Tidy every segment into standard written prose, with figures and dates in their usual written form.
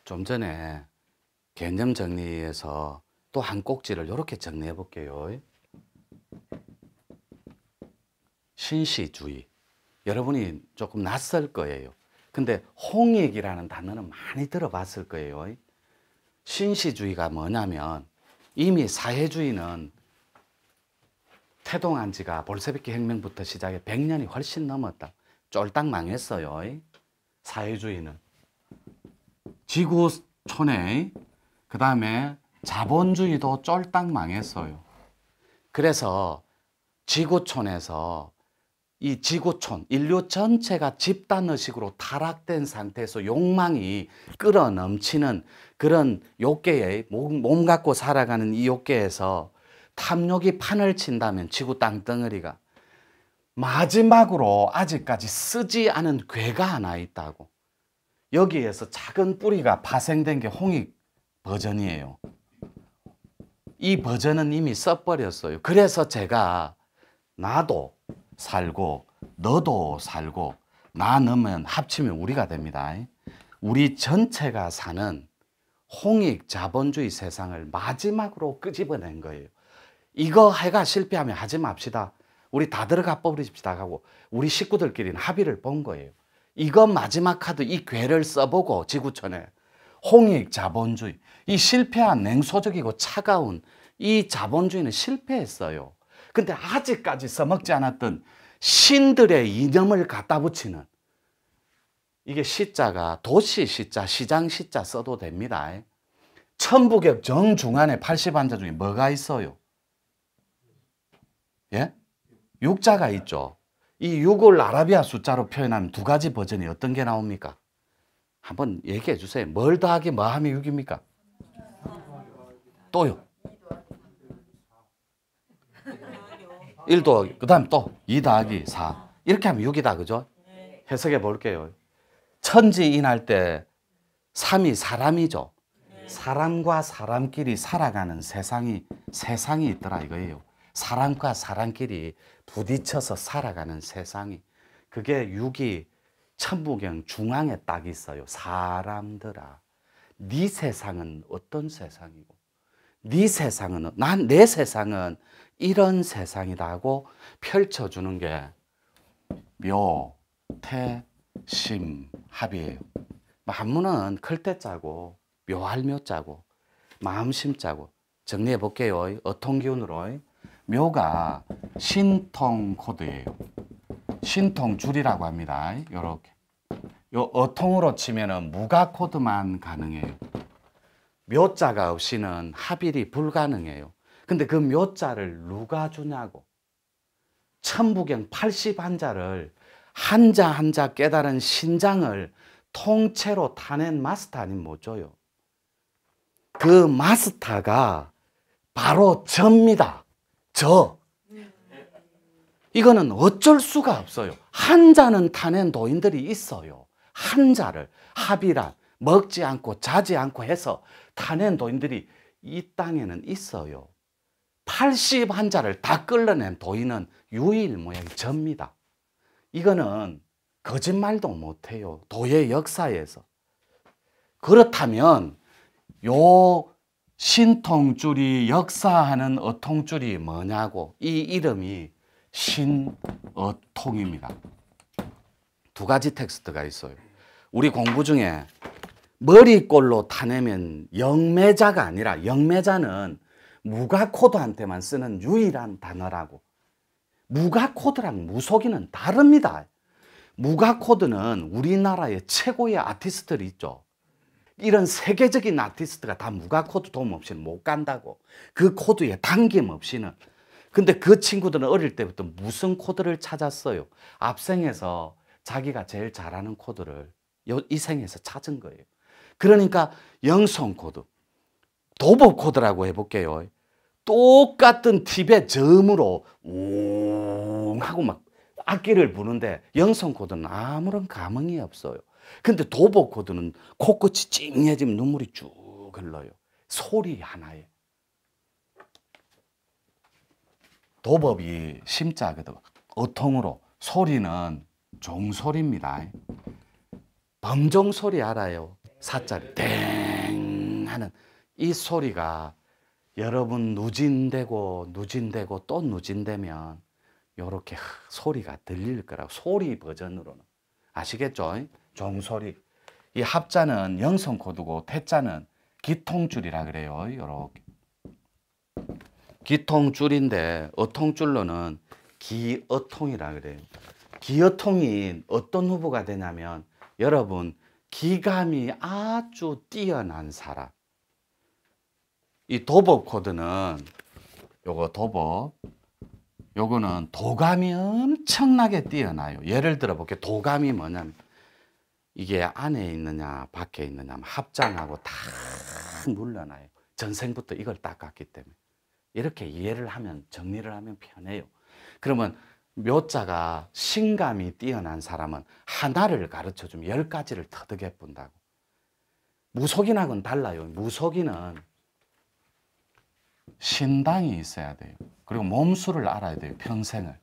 좀 전에 개념 정리에서 또 한 꼭지를 이렇게 정리해 볼게요. 신시주의. 여러분이 조금 낯설 거예요. 근데 홍익이라는 단어는 많이 들어봤을 거예요. 신시주의가 뭐냐면 이미 사회주의는 태동한 지가 볼셰비키 혁명부터 시작해 100년이 훨씬 넘었다. 쫄딱 망했어요. 사회주의는. 지구촌에 그 다음에 자본주의도 쫄딱 망했어요. 그래서 지구촌에서 이 지구촌, 인류 전체가 집단의식으로 타락된 상태에서 욕망이 끌어넘치는 그런 욕계에 몸 갖고 살아가는 이 욕계에서 탐욕이 판을 친다면 지구 땅덩어리가 마지막으로 아직까지 쓰지 않은 괴가 하나 있다고. 여기에서 작은 뿌리가 파생된 게 홍익 버전이에요. 이 버전은 이미 써버렸어요. 그래서 제가 나도 살고 너도 살고 나 넣으면 합치면 우리가 됩니다. 우리 전체가 사는 홍익 자본주의 세상을 마지막으로 끄집어낸 거예요. 이거 해가 실패하면 하지 맙시다. 우리 다 들어가 버립시다 하고 우리 식구들끼리는 합의를 본 거예요. 이거 마지막 카드 이 괴를 써보고 지구촌에 홍익 자본주의, 이 실패한 냉소적이고 차가운 이 자본주의는 실패했어요. 근데 아직까지 써먹지 않았던 신들의 이념을 갖다 붙이는, 이게 시자가 도시 시자, 시장 시자 써도 됩니다. 천부경 정중안에 80한자 중에 뭐가 있어요? 예? 육자가 있죠. 이 6을 아라비아 숫자로 표현하면 두 가지 버전이 어떤 게 나옵니까? 한번 얘기해 주세요. 뭘 더하기 뭐 하면 6입니까? 또요? 1 더하기, 그 다음 또 2 더하기 4. 이렇게 하면 6이다. 그죠? 해석해 볼게요. 천지인할 때 3이 사람이죠. 사람과 사람끼리 살아가는 세상이 있더라 이거예요. 사람과 사람끼리 부딪혀서 살아가는 세상이. 그게 6이 천부경 중앙에 딱 있어요. 사람들아, 네 세상은 어떤 세상이고 네 세상은, 내 세상은 이런 세상이다 하고 펼쳐주는 게 묘, 태, 심, 합이에요. 한문은 클 때 짜고 묘할 묘 짜고 마음심 짜고 정리해 볼게요. 어통기운으로. 묘가 신통 코드예요. 신통 줄이라고 합니다. 요렇게. 요 어통으로 치면은 무가 코드만 가능해요. 묘자가 없이는 합일이 불가능해요. 근데 그 묘자를 누가 주냐고. 천부경 80한자를 한자 한자 깨달은 신장을 통째로 타낸 마스터 아니면 못 줘요. 그 마스터가 바로 저입니다. 저. 이거는 어쩔 수가 없어요. 한자는 타낸 도인들이 있어요. 한자를 합이란 먹지 않고 자지 않고 해서 타낸 도인들이 이 땅에는 있어요. 80한자를 다 끌어낸 도인은 유일무이하게 접니다. 이거는 거짓말도 못해요. 도의 역사에서. 그렇다면 요 신통줄이 역사하는 어통줄이 뭐냐고. 이 이름이 신어통입니다. 두 가지 텍스트가 있어요. 우리 공부 중에 머리꼴로 타내면 영매자가 아니라, 영매자는 무가코드한테만 쓰는 유일한 단어라고. 무가코드랑 무속인은 다릅니다. 무가코드는 우리나라의 최고의 아티스트들이 있죠. 이런 세계적인 아티스트가 다 무가코드 도움 없이는 못 간다고. 그 코드에 당김 없이는. 근데 그 친구들은 어릴 때부터 무슨 코드를 찾았어요? 앞생에서 자기가 제일 잘하는 코드를 이 생에서 찾은 거예요. 그러니까 영성 코드, 도법 코드라고 해볼게요. 똑같은 팁의 저음으로 웅 하고 막 악기를 부는데 영성 코드는 아무런 감흥이 없어요. 근데 도법 코드는 코끝이 찡해지면 눈물이 쭉 흘러요. 소리 하나에. 도법이 심자거든. 어통으로. 소리는 종소리입니다. 범종소리 알아요? 사자리 땡 하는 이 소리가 여러분 누진되고 누진되고 또 누진되면 요렇게 소리가 들릴 거라고. 소리 버전으로는. 아시겠죠? 종소리. 이 합자는 영성 코드고 태자는 기통줄이라 그래요. 요렇게. 기통줄인데 어통줄로는 기어통이라 그래요. 기어통이 어떤 후보가 되냐면 여러분 기감이 아주 뛰어난 사람. 이 도법 코드는 요거 도법. 요거는 도감이 엄청나게 뛰어나요. 예를 들어 볼게요. 도감이 뭐냐면 이게 안에 있느냐 밖에 있느냐 합장하고 다 물러나요. 전생부터 이걸 닦았기 때문에. 이렇게 이해를 하면 정리를 하면 편해요. 그러면 묘자가 신감이 뛰어난 사람은 하나를 가르쳐주면 10가지를 터득해 본다고. 무속인하고는 달라요. 무속인은 신당이 있어야 돼요. 그리고 몸수를 알아야 돼요. 평생을.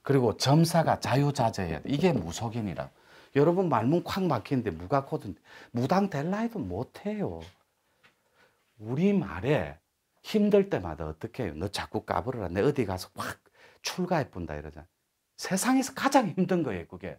그리고 점사가 자유자재해야 돼. 이게 무속인이라고. 여러분 말문 콱 막히는데 무가 코드인데 무당 될라 해도 못해요. 우리말에 힘들 때마다 어떻게 해요? 너 자꾸 까불어라. 내 어디 가서 확 출가해 본다 이러잖아. 세상에서 가장 힘든 거예요, 그게.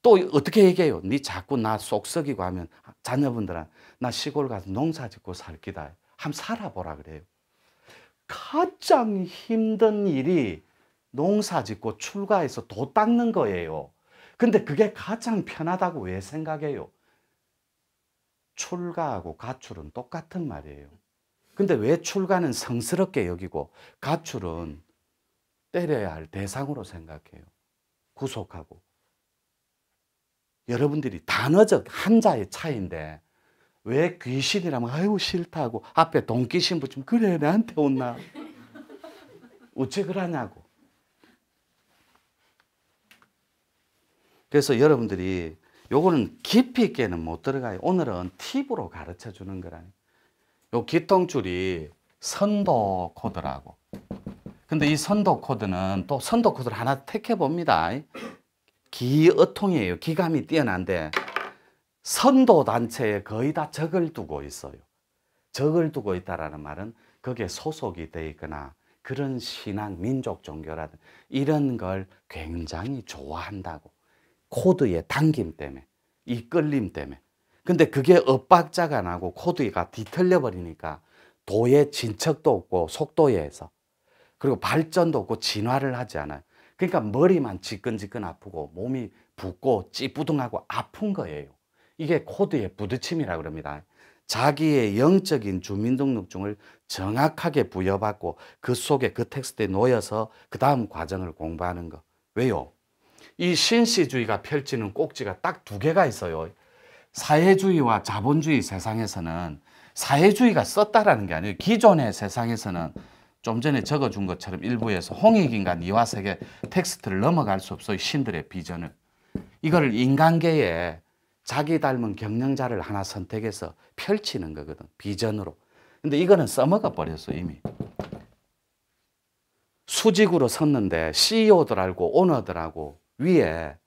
또 어떻게 얘기해요? 니 자꾸 나 속 썩이고 하면 자녀분들은 나 시골 가서 농사 짓고 살 기다. 한번 살아보라 그래요. 가장 힘든 일이 농사 짓고 출가해서 도 닦는 거예요. 근데 그게 가장 편하다고 왜 생각해요? 출가하고 가출은 똑같은 말이에요. 근데 왜 출가는 성스럽게 여기고 가출은 때려야 할 대상으로 생각해요. 구속하고. 여러분들이 단어적 한자의 차이인데 왜 귀신이라면 아유 싫다고 앞에 동귀신 붙이면 그래 나한테 온나 어째 그러냐고. 그래서 여러분들이 요거는 깊이 있게는 못 들어가요. 오늘은 팁으로 가르쳐 주는 거라니. 요 기통줄이 선도 코드라고. 근데 이 선도 코드는 또 선도 코드를 하나 택해 봅니다. 기어통이에요. 기감이 뛰어난데 선도 단체에 거의 다 적을 두고 있어요. 적을 두고 있다라는 말은 거기에 소속이 돼 있거나 그런 신앙, 민족 종교라든 이런 걸 굉장히 좋아한다고. 코드의 당김 때문에, 이 끌림 때문에. 근데 그게 엇박자가 나고 코드가 뒤틀려 버리니까 도의 진척도 없고 속도에서 그리고 발전도 없고 진화를 하지 않아요. 그러니까 머리만 지끈지끈 아프고 몸이 붓고 찌뿌둥하고 아픈 거예요. 이게 코드의 부딪힘이라고 그럽니다. 자기의 영적인 주민등록증을 정확하게 부여받고 그 속에 그 텍스트에 놓여서 그 다음 과정을 공부하는 거. 왜요? 이 신시주의가 펼치는 꼭지가 딱 두 개가 있어요. 사회주의와 자본주의 세상에서는 사회주의가 썼다라는 게 아니에요. 기존의 세상에서는 좀 전에 적어준 것처럼 일부에서 홍익인과 니화세계 텍스트를 넘어갈 수 없어요. 신들의 비전을. 이걸 인간계에 자기 닮은 경영자를 하나 선택해서 펼치는 거거든. 비전으로. 근데 이거는 써먹어 버렸어 이미. 수직으로 섰는데 CEO들하고 오너들하고 위에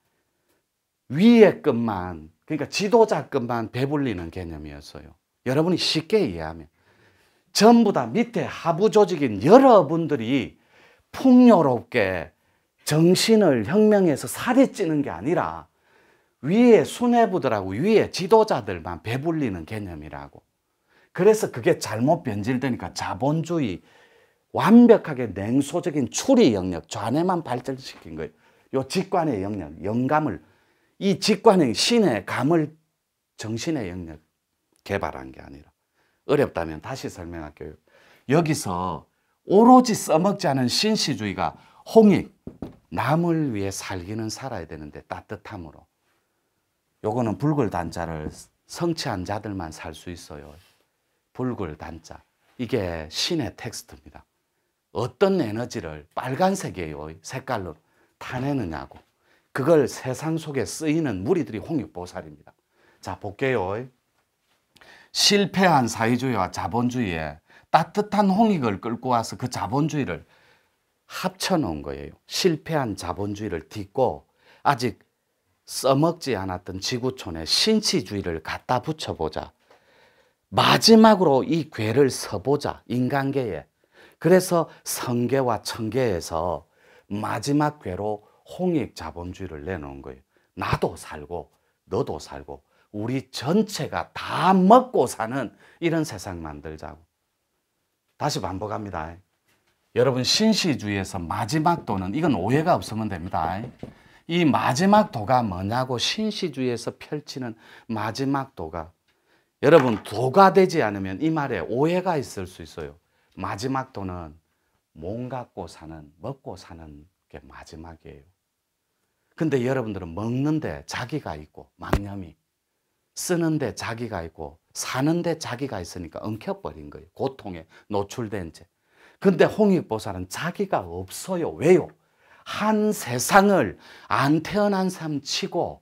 것만, 그러니까 지도자급만 배불리는 개념이었어요. 여러분이 쉽게 이해하면. 전부 다 밑에 하부 조직인 여러분들이 풍요롭게 정신을 혁명해서 살이 찌는 게 아니라 위에 수뇌부들하고 위에 지도자들만 배불리는 개념이라고. 그래서 그게 잘못 변질되니까 자본주의 완벽하게 냉소적인 추리 영역, 좌뇌만 발전시킨 거예요. 요 직관의 영역, 영감을, 이 직관의 신의 감을 정신의 영역 개발한 게 아니라. 어렵다면 다시 설명할게요. 여기서 오로지 써먹지 않은 신시주의가 홍익, 남을 위해 살기는 살아야 되는데 따뜻함으로. 요거는 불굴단자를 성취한 자들만 살 수 있어요. 불굴단자. 이게 신의 텍스트입니다. 어떤 에너지를 빨간색이에요. 색깔로 타내느냐고. 그걸 세상 속에 쓰이는 무리들이 홍익보살입니다. 자, 볼게요. 실패한 사회주의와 자본주의에 따뜻한 홍익을 끌고 와서 그 자본주의를 합쳐놓은 거예요. 실패한 자본주의를 딛고 아직 써먹지 않았던 지구촌에 신치주의를 갖다 붙여보자. 마지막으로 이 궤를 서보자. 인간계에. 그래서 성계와 청계에서 마지막 궤로 홍익 자본주의를 내놓은 거예요. 나도 살고 너도 살고 우리 전체가 다 먹고 사는 이런 세상 만들자고. 다시 반복합니다. 여러분, 신시주의에서 마지막 도는, 이건 오해가 없으면 됩니다. 이 마지막 도가 뭐냐고, 신시주의에서 펼치는 마지막 도가, 여러분, 도가 되지 않으면 이 말에 오해가 있을 수 있어요. 마지막 도는 몸 갖고 사는, 먹고 사는 게 마지막이에요. 근데 여러분들은 먹는데 자기가 있고, 망념이 쓰는데 자기가 있고 사는데 자기가 있으니까 엉켜버린 거예요. 고통에 노출된 채. 근데 홍익보살은 자기가 없어요. 왜요? 한 세상을 안 태어난 삶 치고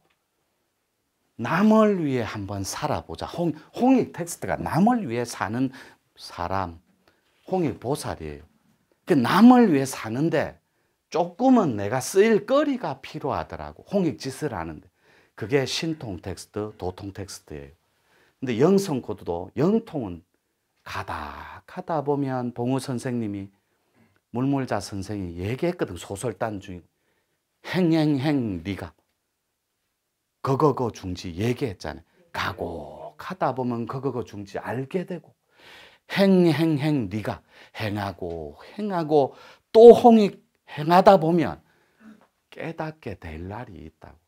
남을 위해 한번 살아보자. 홍익 텍스트가 남을 위해 사는 사람, 홍익보살이에요. 그 남을 위해 사는데 조금은 내가 쓰일 거리가 필요하더라고. 홍익짓을 하는데. 그게 신통 텍스트, 도통 텍스트예요. 근데 영성 코드도 영통은 가다 보면 봉우 선생님이, 물물자 선생이 얘기했거든. 소설단 중에 행행행 네가 거거거 중지 얘기했잖아요. 가고 가다 보면 거거거 중지 알게 되고, 행행행 네가 행하고 또 홍익 행하다 보면 깨닫게 될 날이 있다고.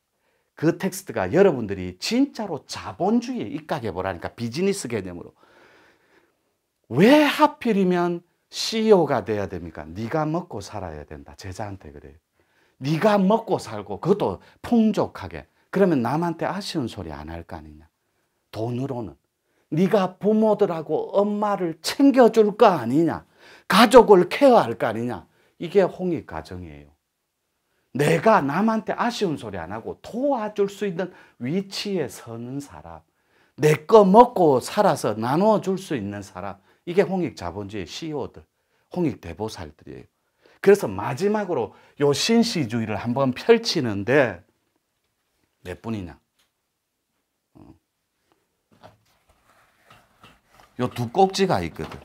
그 텍스트가 여러분들이 진짜로 자본주의에 입각해 보라니까. 비즈니스 개념으로. 왜 하필이면 CEO가 돼야 됩니까? 네가 먹고 살아야 된다. 제자한테 그래요. 네가 먹고 살고 그것도 풍족하게. 그러면 남한테 아쉬운 소리 안 할 거 아니냐. 돈으로는. 네가 부모들하고 엄마를 챙겨줄 거 아니냐. 가족을 케어할 거 아니냐. 이게 홍익 가정이에요. 내가 남한테 아쉬운 소리 안 하고 도와줄 수 있는 위치에 서는 사람, 내 거 먹고 살아서 나눠줄 수 있는 사람, 이게 홍익 자본주의 CEO들, 홍익 대보살들이에요. 그래서 마지막으로 요 신시주의를 한번 펼치는데 몇 분이냐? 요 두 꼭지가 있거든.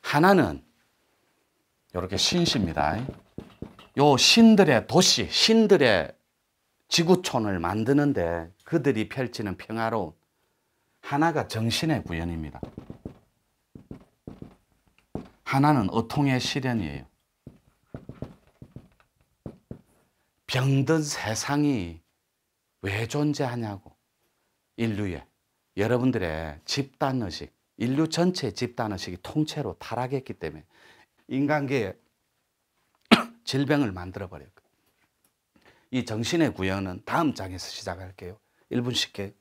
하나는 이렇게 신시입니다. 요 신들의 도시, 신들의 지구촌을 만드는데 그들이 펼치는 평화로운, 하나가 정신의 구현입니다. 하나는 어통의 실현이에요. 병든 세상이 왜 존재하냐고. 인류에, 여러분들의 집단의식, 인류 전체의 집단의식이 통째로 타락했기 때문에 인간계에 질병을 만들어버렸고, 이 정신의 구현은 다음 장에서 시작할게요. 1분 쉴게요.